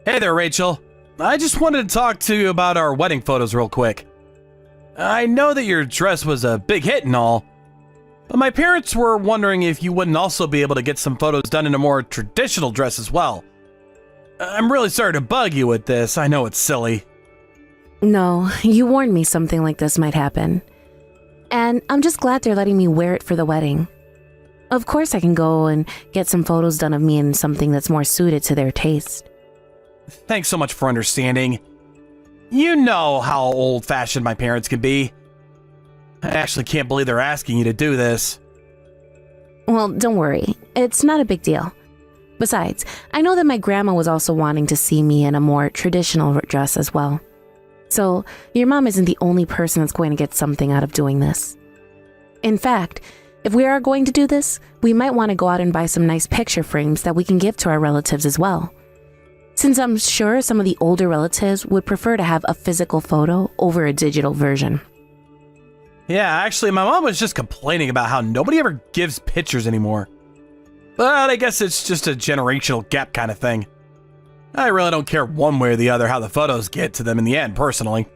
Hey there, Rachel. I just wanted to talk to you about our wedding photos real quick. I know that your dress was a big hit and all, but my parents were wondering if you wouldn't also be able to get some photos done in a more traditional dress as well. I'm really sorry to bug you with this. I know it's silly. No, you warned me something like this might happen. And I'm just glad they're letting me wear it for the wedding. Of course I can go and get some photos done of me in something that's more suited to their taste. Thanks so much for understanding. You know how old-fashioned my parents can be. I actually can't believe they're asking you to do this. Well, don't worry. It's not a big deal. Besides, I know that my grandma was also wanting to see me in a more traditional dress as well. So, your mom isn't the only person that's going to get something out of doing this. In fact, if we are going to do this, we might want to go out and buy some nice picture frames that we can give to our relatives as well. Since I'm sure some of the older relatives would prefer to have a physical photo over a digital version. Yeah, actually, my mom was just complaining about how nobody ever gives pictures anymore. But I guess it's just a generational gap kind of thing. I really don't care one way or the other how the photos get to them in the end, personally.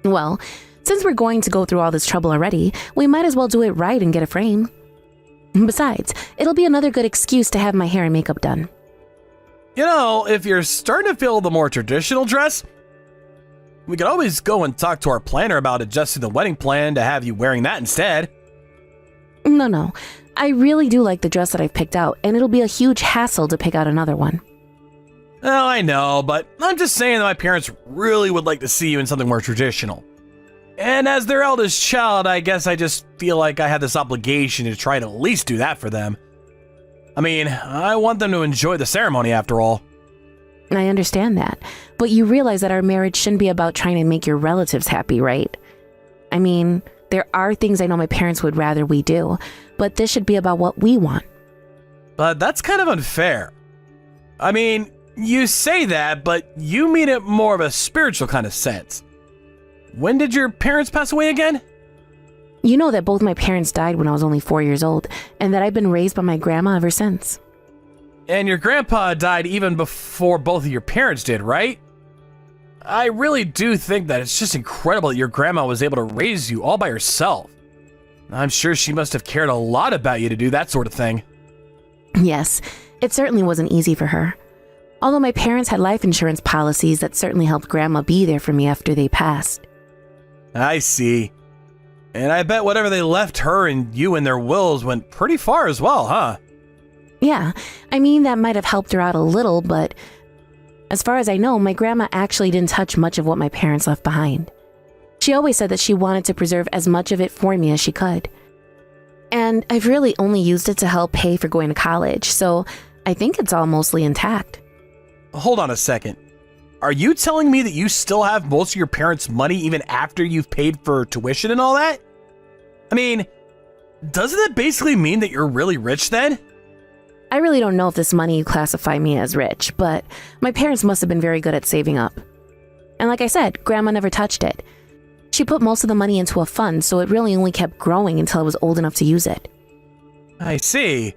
Well, since we're going to go through all this trouble already, we might as well do it right and get a frame. Besides, it'll be another good excuse to have my hair and makeup done. You know, if you're starting to feel the more traditional dress, we could always go and talk to our planner about adjusting the wedding plan to have you wearing that instead. No. I really do like the dress that I've picked out, and it'll be a huge hassle to pick out another one. Well, I know, but I'm just saying that my parents really would like to see you in something more traditional. And as their eldest child, I guess I just feel like I have this obligation to try to at least do that for them. I mean, I want them to enjoy the ceremony after all. I understand that, but you realize that our marriage shouldn't be about trying to make your relatives happy, right? I mean, there are things I know my parents would rather we do, but this should be about what we want. But that's kind of unfair. I mean, you say that, but you mean it more of a spiritual kind of sense. When did your parents pass away again? You know that both my parents died when I was only 4 years old, and that I've been raised by my grandma ever since. And your grandpa died even before both of your parents did, right? I really do think that it's just incredible that your grandma was able to raise you all by herself. I'm sure she must have cared a lot about you to do that sort of thing. Yes, it certainly wasn't easy for her. Although my parents had life insurance policies that certainly helped Grandma be there for me after they passed. I see. And I bet whatever they left her and you in their wills went pretty far as well, huh? Yeah, I mean that might have helped her out a little, but as far as I know, my grandma actually didn't touch much of what my parents left behind. She always said that she wanted to preserve as much of it for me as she could. And I've really only used it to help pay for going to college, so I think it's all mostly intact. Hold on a second. Are you telling me that you still have most of your parents' money even after you've paid for tuition and all that? I mean, doesn't that basically mean that you're really rich then? I really don't know if this money you classify me as rich, but my parents must have been very good at saving up. And like I said, Grandma never touched it. She put most of the money into a fund, so it really only kept growing until I was old enough to use it. I see.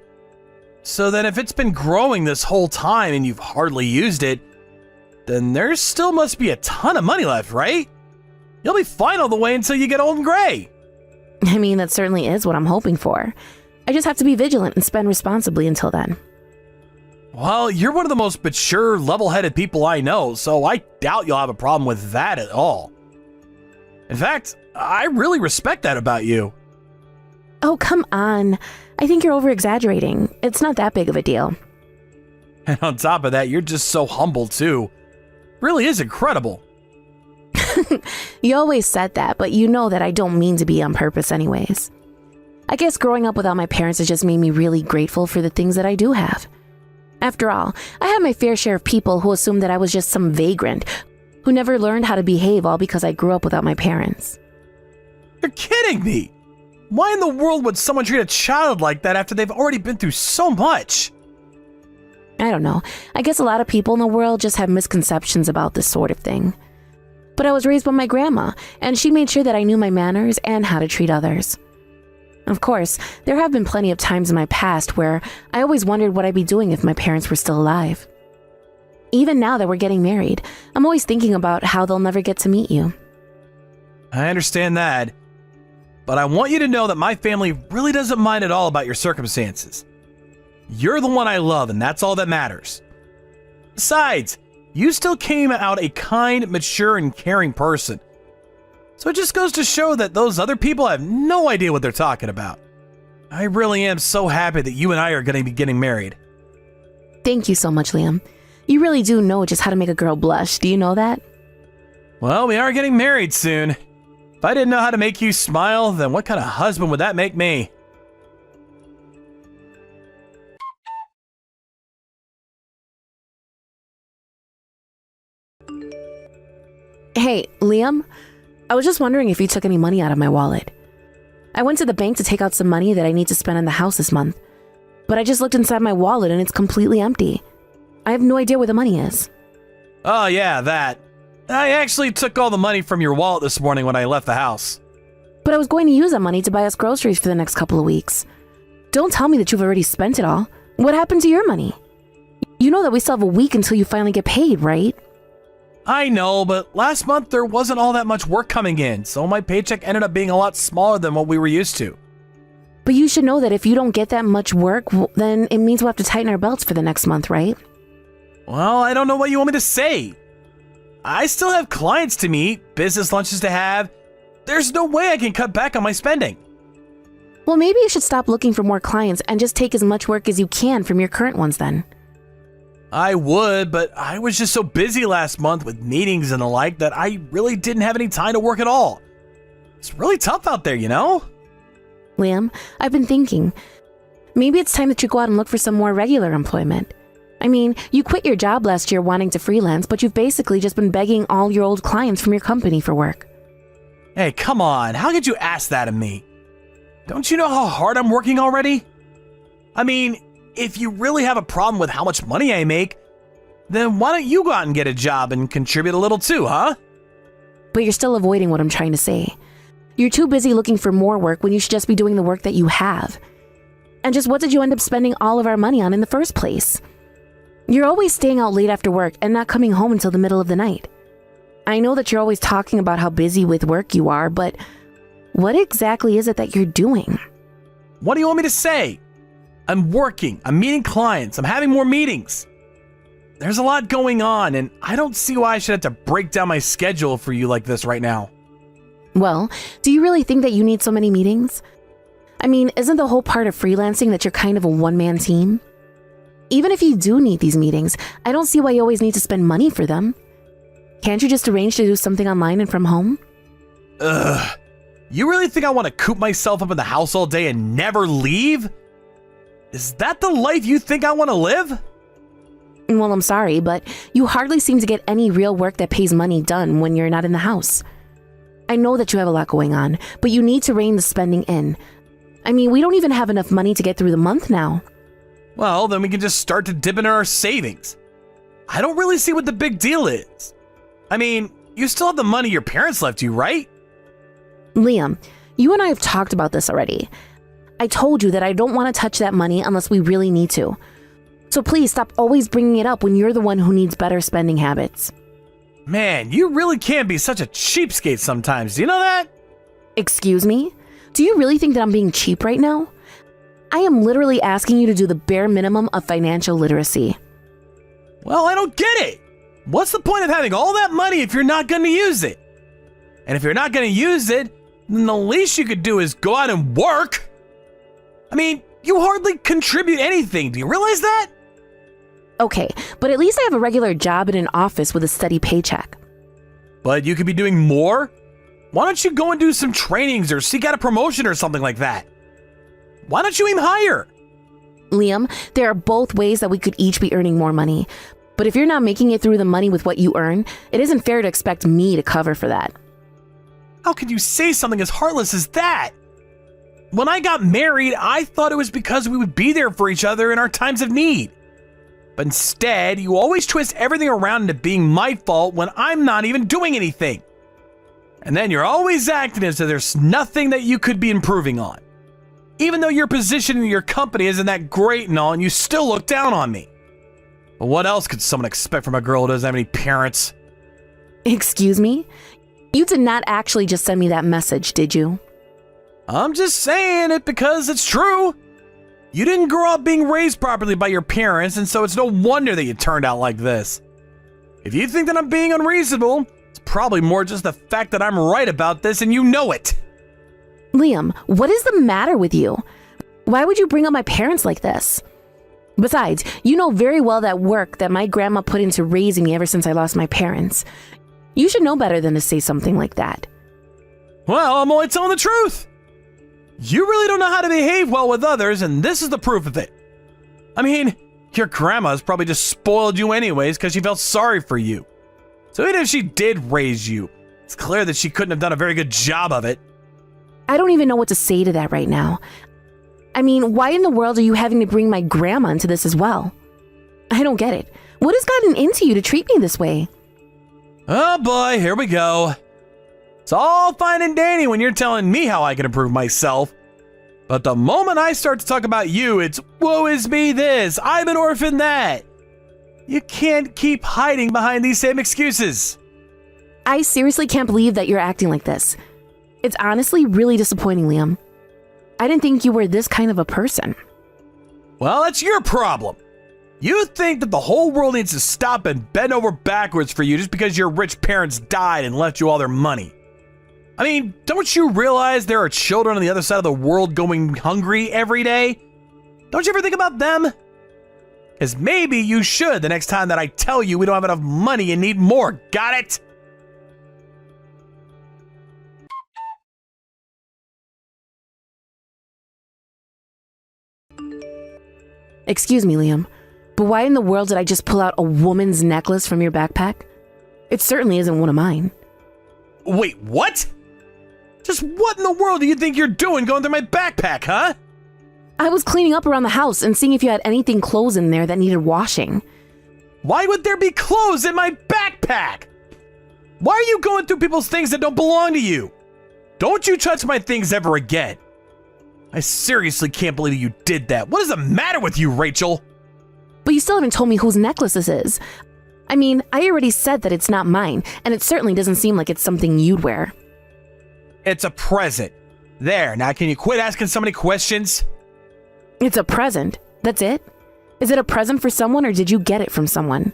So then if it's been growing this whole time and you've hardly used it, then there still must be a ton of money left, right? You'll be fine all the way until you get old and gray. I mean, that certainly is what I'm hoping for. I just have to be vigilant and spend responsibly until then. Well, you're one of the most mature, level-headed people I know, so I doubt you'll have a problem with that at all. In fact, I really respect that about you. Oh, come on. I think you're over-exaggerating. It's not that big of a deal. And on top of that, you're just so humble, too. Really is incredible. You always said that, but you know that I don't mean to be on purpose anyways. I guess growing up without my parents has just made me really grateful for the things that I do have. After all, I had my fair share of people who assumed that I was just some vagrant who never learned how to behave all because I grew up without my parents. You're kidding me! Why in the world would someone treat a child like that after they've already been through so much? I don't know. I guess a lot of people in the world just have misconceptions about this sort of thing. But I was raised by my grandma, and she made sure that I knew my manners and how to treat others. Of course, there have been plenty of times in my past where I always wondered what I'd be doing if my parents were still alive. Even now that we're getting married, I'm always thinking about how they'll never get to meet you. I understand that, but I want you to know that my family really doesn't mind at all about your circumstances. You're the one I love, and that's all that matters. Besides, you still came out a kind, mature, and caring person. So it just goes to show that those other people have no idea what they're talking about. I really am so happy that you and I are going to be getting married. Thank you so much, Liam. You really do know just how to make a girl blush. Do you know that? Well, we are getting married soon. If I didn't know how to make you smile, then what kind of husband would that make me? Hey, Liam, I was just wondering if you took any money out of my wallet. I went to the bank to take out some money that I need to spend on the house this month, but I just looked inside my wallet and it's completely empty. I have no idea where the money is. Oh yeah, that. I actually took all the money from your wallet this morning when I left the house. But I was going to use that money to buy us groceries for the next couple of weeks. Don't tell me that you've already spent it all. What happened to your money? You know that we still have a week until you finally get paid, right? I know, but last month there wasn't all that much work coming in, so my paycheck ended up being a lot smaller than what we were used to. But you should know that if you don't get that much work, then it means we'll have to tighten our belts for the next month, right? Well, I don't know what you want me to say. I still have clients to meet, business lunches to have. There's no way I can cut back on my spending. Well, maybe you should stop looking for more clients and just take as much work as you can from your current ones then. I would, but I was just so busy last month with meetings and the like that I really didn't have any time to work at all. It's really tough out there, you know? Liam, I've been thinking, maybe it's time that you go out and look for some more regular employment. I mean, you quit your job last year wanting to freelance, but you've basically just been begging all your old clients from your company for work. Hey, come on, how could you ask that of me? Don't you know how hard I'm working already? I mean, if you really have a problem with how much money I make, then why don't you go out and get a job and contribute a little too, huh? But you're still avoiding what I'm trying to say. You're too busy looking for more work when you should just be doing the work that you have. And just what did you end up spending all of our money on in the first place? You're always staying out late after work and not coming home until the middle of the night. I know that you're always talking about how busy with work you are, but what exactly is it that you're doing? What do you want me to say? I'm working, I'm meeting clients, I'm having more meetings. There's a lot going on, and I don't see why I should have to break down my schedule for you like this right now. Well, do you really think that you need so many meetings? I mean, isn't the whole part of freelancing that you're kind of a one-man team? Even if you do need these meetings, I don't see why you always need to spend money for them. Can't you just arrange to do something online and from home? Ugh. You really think I want to coop myself up in the house all day and never leave? Is that the life you think I want to live? Well, I'm sorry, but you hardly seem to get any real work that pays money done when you're not in the house. I know that you have a lot going on, but you need to rein the spending in. I mean, we don't even have enough money to get through the month now. Well, then we can just start to dip into our savings. I don't really see what the big deal is. I mean, you still have the money your parents left you, right? Liam, you and I have talked about this already. I told you that I don't want to touch that money unless we really need to. So please stop always bringing it up when you're the one who needs better spending habits. Man, you really can be such a cheapskate sometimes, do you know that? Excuse me? Do you really think that I'm being cheap right now? I am literally asking you to do the bare minimum of financial literacy. Well, I don't get it. What's the point of having all that money if you're not going to use it? And if you're not going to use it, then the least you could do is go out and work. I mean, you hardly contribute anything. Do you realize that? Okay, but at least I have a regular job in an office with a steady paycheck. But you could be doing more. Why don't you go and do some trainings or seek out a promotion or something like that? Why don't you aim higher? Liam, there are both ways that we could each be earning more money. But if you're not making it through the money with what you earn, it isn't fair to expect me to cover for that. How could you say something as heartless as that? When I got married, I thought it was because we would be there for each other in our times of need. But instead, you always twist everything around into being my fault when I'm not even doing anything. And then you're always acting as if there's nothing that you could be improving on. Even though your position in your company isn't that great and all, and you still look down on me. What else could someone expect from a girl who doesn't have any parents? Excuse me? You did not actually just send me that message, did you? I'm just saying it because it's true. You didn't grow up being raised properly by your parents, and so it's no wonder that you turned out like this. If you think that I'm being unreasonable, it's probably more just the fact that I'm right about this and you know it. Liam, what is the matter with you? Why would you bring up my parents like this? Besides, you know very well that work that my grandma put into raising me ever since I lost my parents. You should know better than to say something like that. Well, I'm only telling the truth. You really don't know how to behave well with others, and this is the proof of it. I mean, your grandma's probably just spoiled you anyways because she felt sorry for you. So even if she did raise you, it's clear that she couldn't have done a very good job of it. I don't even know what to say to that right now. I mean, why in the world are you having to bring my grandma into this as well? I don't get it. What has gotten into you to treat me this way? Oh boy, here we go. It's all fine and dandy when you're telling me how I can improve myself. But the moment I start to talk about you, it's woe is me this, I'm an orphan that. You can't keep hiding behind these same excuses. I seriously can't believe that you're acting like this. It's honestly really disappointing, Liam. I didn't think you were this kind of a person. Well, that's your problem. You think that the whole world needs to stop and bend over backwards for you just because your rich parents died and left you all their money. I mean, don't you realize there are children on the other side of the world going hungry every day? Don't you ever think about them? Because maybe you should the next time that I tell you we don't have enough money and need more. Got it? Excuse me, Liam, but why in the world did I just pull out a woman's necklace from your backpack? It certainly isn't one of mine. Wait, what? Just what in the world do you think you're doing going through my backpack, huh? I was cleaning up around the house and seeing if you had anything clothes in there that needed washing. Why would there be clothes in my backpack? Why are you going through people's things that don't belong to you? Don't you touch my things ever again. I seriously can't believe you did that. What is the matter with you, Rachel? But you still haven't told me whose necklace this is. I mean, I already said that it's not mine, and it certainly doesn't seem like it's something you'd wear. It's a present. There, now can you quit asking so many questions? It's a present. That's it? Is it a present for someone or did you get it from someone?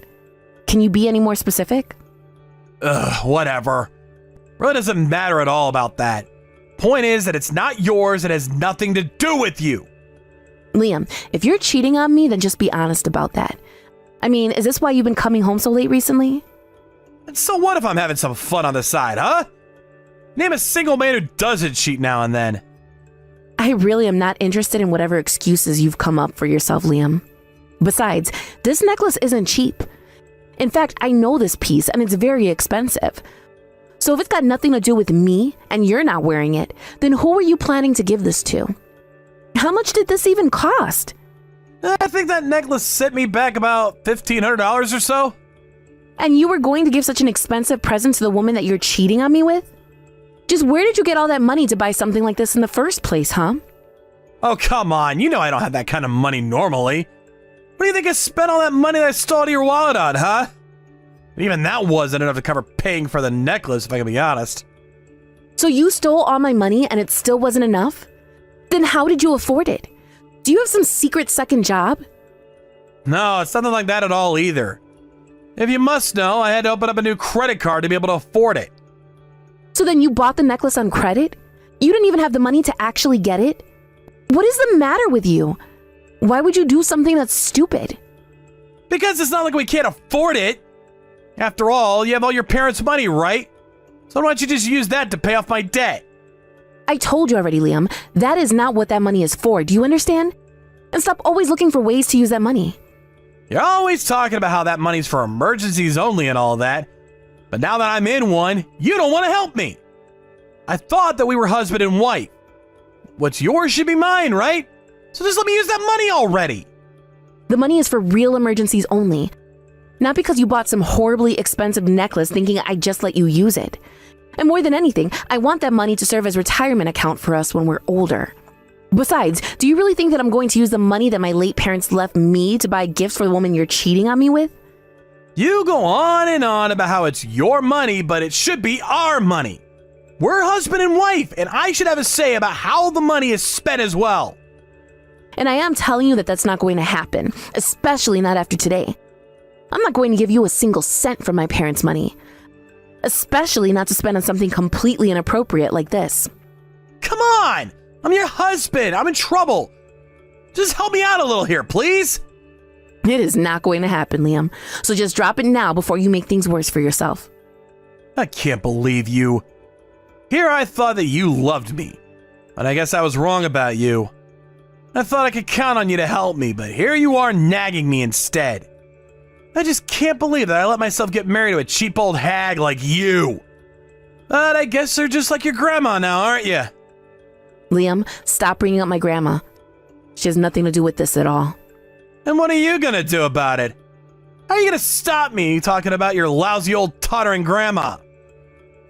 Can you be any more specific? Ugh, whatever. Really doesn't matter at all about that. Point is that it's not yours, it has nothing to do with you. Liam, if you're cheating on me, then just be honest about that. I mean, is this why you've been coming home so late recently? And so what if I'm having some fun on the side, huh? Name a single man who doesn't cheat now and then. I really am not interested in whatever excuses you've come up for yourself, Liam. Besides, this necklace isn't cheap. In fact, I know this piece and it's very expensive. So if it's got nothing to do with me and you're not wearing it, then who are you planning to give this to? How much did this even cost? I think that necklace sent me back about $1,500 or so. And you were going to give such an expensive present to the woman that you're cheating on me with? Just where did you get all that money to buy something like this in the first place, huh? Oh, come on. You know I don't have that kind of money normally. What do you think I spent all that money that I stole out of your wallet on, huh? And even that wasn't enough to cover paying for the necklace, if I can be honest. So you stole all my money and it still wasn't enough? Then how did you afford it? Do you have some secret second job? No, it's nothing like that at all either. If you must know, I had to open up a new credit card to be able to afford it. So then you bought the necklace on credit? You didn't even have the money to actually get it? What is the matter with you? Why would you do something that's stupid? Because it's not like we can't afford it. After all, you have all your parents' money, right? So why don't you just use that to pay off my debt? I told you already, Liam. That is not what that money is for. Do you understand? And stop always looking for ways to use that money. You're always talking about how that money's for emergencies only and all that. But now that I'm in one, you don't want to help me. I thought that we were husband and wife. What's yours should be mine, right? So just let me use that money already. The money is for real emergencies only. Not because you bought some horribly expensive necklace thinking I'd just let you use it. And more than anything, I want that money to serve as retirement account for us when we're older. Besides, do you really think that I'm going to use the money that my late parents left me to buy gifts for the woman you're cheating on me with? You go on and on about how it's your money, but it should be our money. We're husband and wife, and I should have a say about how the money is spent as well. And I am telling you that that's not going to happen, especially not after today. I'm not going to give you a single cent from my parents' money, especially not to spend on something completely inappropriate like this. Come on! I'm your husband. I'm in trouble. Just help me out a little here, please. It is not going to happen, Liam. So just drop it now before you make things worse for yourself. I can't believe you. Here I thought that you loved me, but I guess I was wrong about you. I thought I could count on you to help me, but here you are nagging me instead. I just can't believe that I let myself get married to a cheap old hag like you. But I guess you're just like your grandma now, aren't you? Liam, stop bringing up my grandma. She has nothing to do with this at all. And what are you gonna do about it? How are you gonna stop me talking about your lousy old tottering grandma?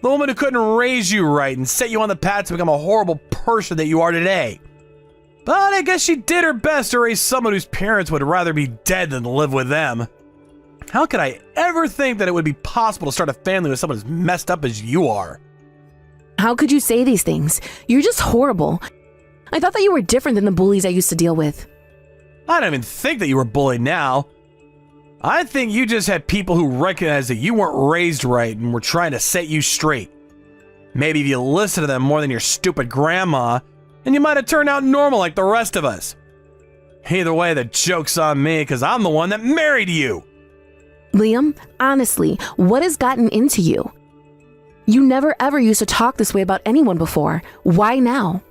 The woman who couldn't raise you right and set you on the path to become a horrible person that you are today. But I guess she did her best to raise someone whose parents would rather be dead than live with them. How could I ever think that it would be possible to start a family with someone as messed up as you are? How could you say these things? You're just horrible. I thought that you were different than the bullies I used to deal with. I don't even think that you were bullied now. I think you just had people who recognized that you weren't raised right and were trying to set you straight. Maybe if you listened to them more than your stupid grandma, and you might have turned out normal like the rest of us. Either way, the joke's on me because I'm the one that married you. Liam, honestly, what has gotten into you? You never ever used to talk this way about anyone before. Why now?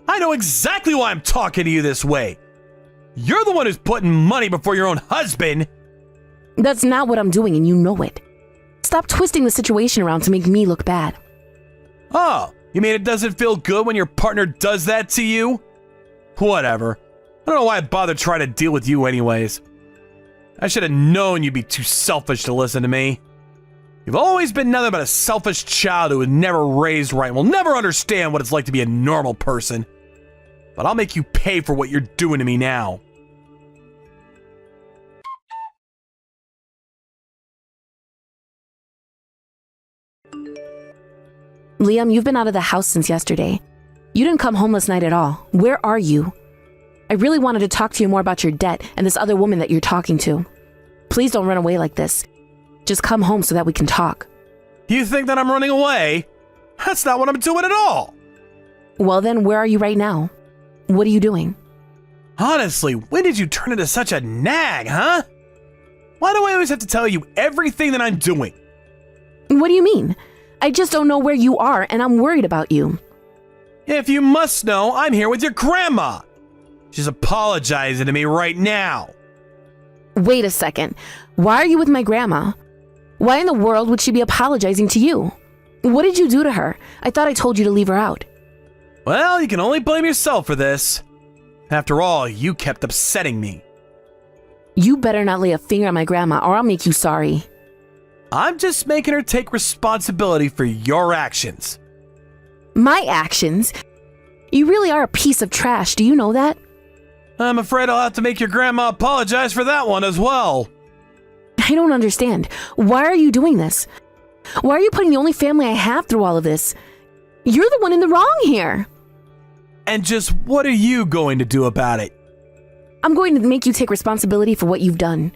I know exactly why I'm talking to you this way. You're the one who's putting money before your own husband. That's not what I'm doing, and you know it. Stop twisting the situation around to make me look bad. Oh, you mean it doesn't feel good when your partner does that to you? Whatever. I don't know why I bothered trying to deal with you anyways. I should have known you'd be too selfish to listen to me. You've always been nothing but a selfish child who was never raised right and will never understand what it's like to be a normal person. But I'll make you pay for what you're doing to me now. Liam, you've been out of the house since yesterday. You didn't come home last night at all. Where are you? I really wanted to talk to you more about your debt and this other woman that you're talking to. Please don't run away like this. Just come home so that we can talk. You think that I'm running away? That's not what I'm doing at all. Well then, where are you right now? What are you doing? Honestly, when did you turn into such a nag, huh? Why do I always have to tell you everything that I'm doing? What do you mean? I just don't know where you are and I'm worried about you. If you must know, I'm here with your grandma. She's apologizing to me right now. Wait a second. Why are you with my grandma? Why in the world would she be apologizing to you? What did you do to her? I thought I told you to leave her out. Well, you can only blame yourself for this. After all, you kept upsetting me. You better not lay a finger on my grandma or I'll make you sorry. I'm just making her take responsibility for your actions. My actions? You really are a piece of trash, do you know that? I'm afraid I'll have to make your grandma apologize for that one as well. I don't understand. Why are you doing this? Why are you putting the only family I have through all of this? You're the one in the wrong here. And just what are you going to do about it? I'm going to make you take responsibility for what you've done.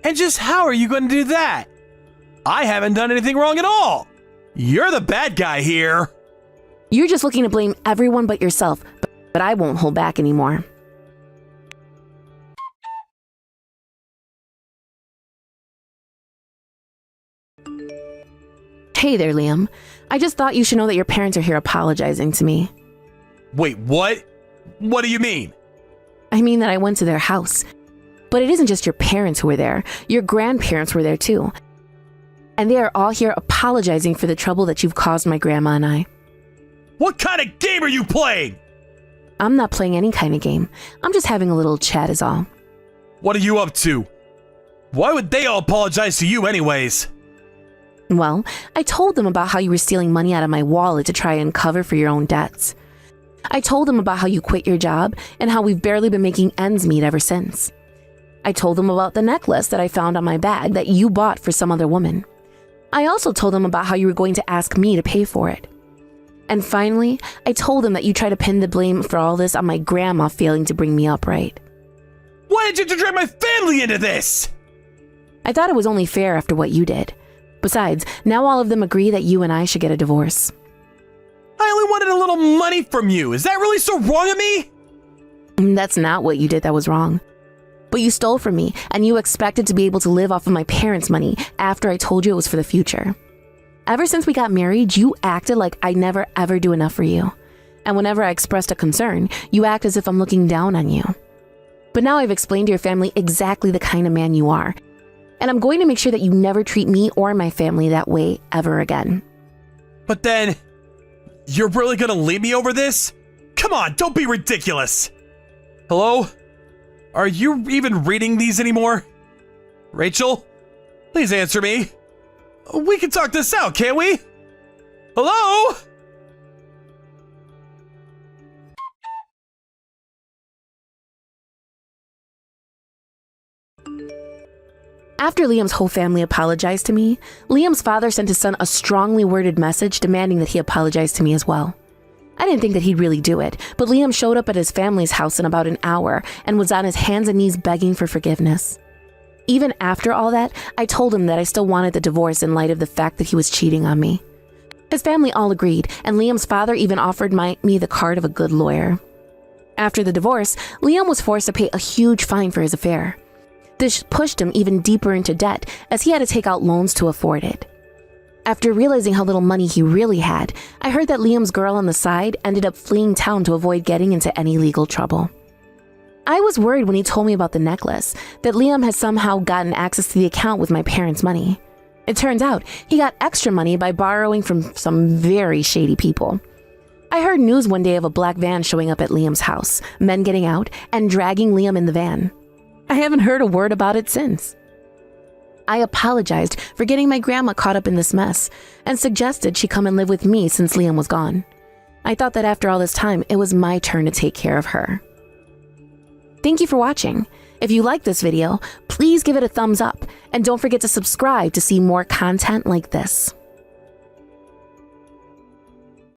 And just how are you going to do that? I haven't done anything wrong at all. You're the bad guy here. You're just looking to blame everyone but yourself, but I won't hold back anymore. Hey there, Liam. I just thought you should know that your parents are here apologizing to me. Wait, what? What do you mean? I mean that I went to their house. But it isn't just your parents who were there. Your grandparents were there too. And they are all here apologizing for the trouble that you've caused my grandma and I. What kind of game are you playing? I'm not playing any kind of game. I'm just having a little chat is all. What are you up to? Why would they all apologize to you anyways? Well, I told them about how you were stealing money out of my wallet to try and cover for your own debts. I told him about how you quit your job and how we've barely been making ends meet ever since. I told him about the necklace that I found on my bag that you bought for some other woman. I also told him about how you were going to ask me to pay for it. And finally, I told him that you tried to pin the blame for all this on my grandma failing to bring me up right. Why did you drag my family into this? I thought it was only fair after what you did. Besides, now all of them agree that you and I should get a divorce. I only wanted a little money from you. Is that really so wrong of me? That's not what you did that was wrong. But you stole from me, and you expected to be able to live off of my parents' money after I told you it was for the future. Ever since we got married, you acted like I never ever do enough for you. And whenever I expressed a concern, you act as if I'm looking down on you. But now I've explained to your family exactly the kind of man you are. And I'm going to make sure that you never treat me or my family that way ever again. But then, you're really gonna leave me over this? Come on, don't be ridiculous. Hello? Are you even reading these anymore? Rachel? Please answer me. We can talk this out, can't we? Hello? After Liam's whole family apologized to me, Liam's father sent his son a strongly worded message demanding that he apologize to me as well. I didn't think that he'd really do it, but Liam showed up at his family's house in about an hour and was on his hands and knees begging for forgiveness. Even after all that, I told him that I still wanted the divorce in light of the fact that he was cheating on me. His family all agreed, and Liam's father even offered me the card of a good lawyer. After the divorce, Liam was forced to pay a huge fine for his affair. This pushed him even deeper into debt, as he had to take out loans to afford it. After realizing how little money he really had, I heard that Liam's girl on the side ended up fleeing town to avoid getting into any legal trouble. I was worried when he told me about the necklace, that Liam had somehow gotten access to the account with my parents' money. It turns out he got extra money by borrowing from some very shady people. I heard news one day of a black van showing up at Liam's house, men getting out, and dragging Liam in the van. I haven't heard a word about it since. I apologized for getting my grandma caught up in this mess and suggested she come and live with me since Liam was gone. I thought that after all this time, it was my turn to take care of her. Thank you for watching. If you like this video, please give it a thumbs up and don't forget to subscribe to see more content like this.